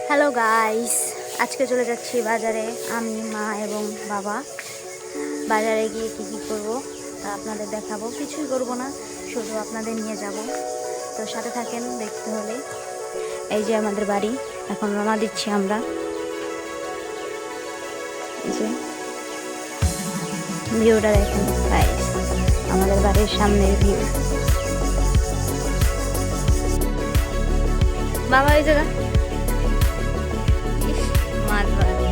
Hello guys, আজকে চলে যাচ্ছি বাজারে। আমি, মা এবং বাবা বাজারে গিয়ে কী করব তা আপনাদের দেখাবো। কিছুই করব না, শুধু আপনাদের নিয়ে যাব। তো সাথে থাকেন, দেখতে হলে। এই যে আমাদের বাড়ি, এখন রওনা দিচ্ছি আমরা। এই যে ভিউটা দেখেন গাইস, আমাদের বাড়ির সামনের ভিউ। বাবা এই জায়গা মাছ বাড়ি।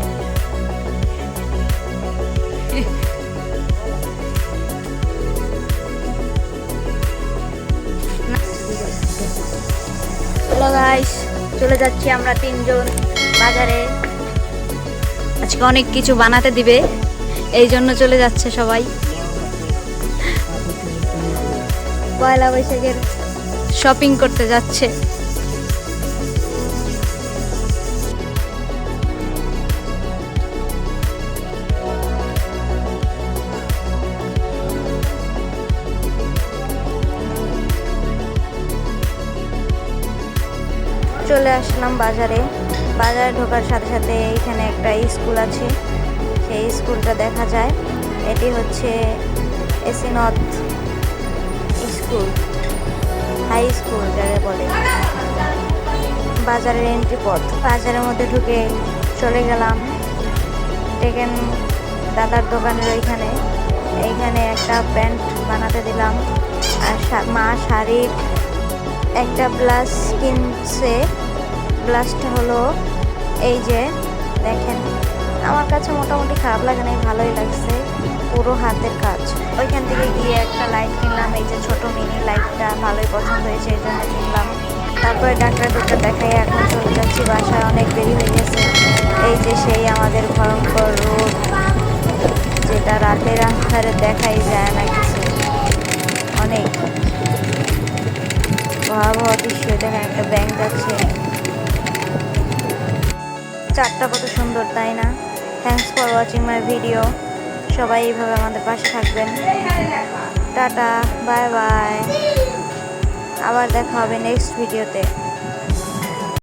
হ্যালো গাইস, চলে যাচ্ছি আমরা তিনজন বাজারে। আজকে অনেক কিছু বানাতে দিবে, এই জন্য চলে যাচ্ছে সবাই। পয়লা বৈশাখের শপিং করতে যাচ্ছে। চলে আসলাম বাজারে। বাজারে ঢোকার সাথে সাথে এইখানে একটা স্কুল আছে, সেই স্কুলটা দেখা যায়। এটি হচ্ছে AC north school, high school যারা বলে। বাজারের এন্ট্রি পথ। বাজারের মধ্যে ঢুকে চলে গেলাম টেকেন দাদার দোকানের ওইখানে। এইখানে একটা প্যান্ট বানাতে দিলাম, আর মা শাড়ির একটা ব্লাউজ কিনছে। ব্লাউজটা হলো এই যে দেখেন, আমার কাছে মোটামুটি খারাপ লাগে না, ভালোই লাগছে, পুরো হাতের কাজ। ওইখান থেকে গিয়ে একটা লাইট কিনলাম, এই যে ছোট মিনি লাইটটা, ভালোই পছন্দ হয়েছে, এই জন্য কিনলাম। তারপরে ডাক্তার দেখাই এখন চলে যাচ্ছি বাসায়, অনেক দেরি হয়ে গেছে। এই যে সেই আমাদের ভয়ঙ্কর রোড, যেটা রাতের আন্ধারে দেখাই যায় না কিছু, অনেক ভয়াবহ দৃশ্য। দেখেন একটা ব্যাংক যাচ্ছে, চারটা কত সুন্দর, তাই না? Thanks for watching my video. সবাই এইভাবে আমাদের পাশে থাকবেন। টাটা, বাই বাই, আবার দেখা হবে নেক্সট ভিডিওতে।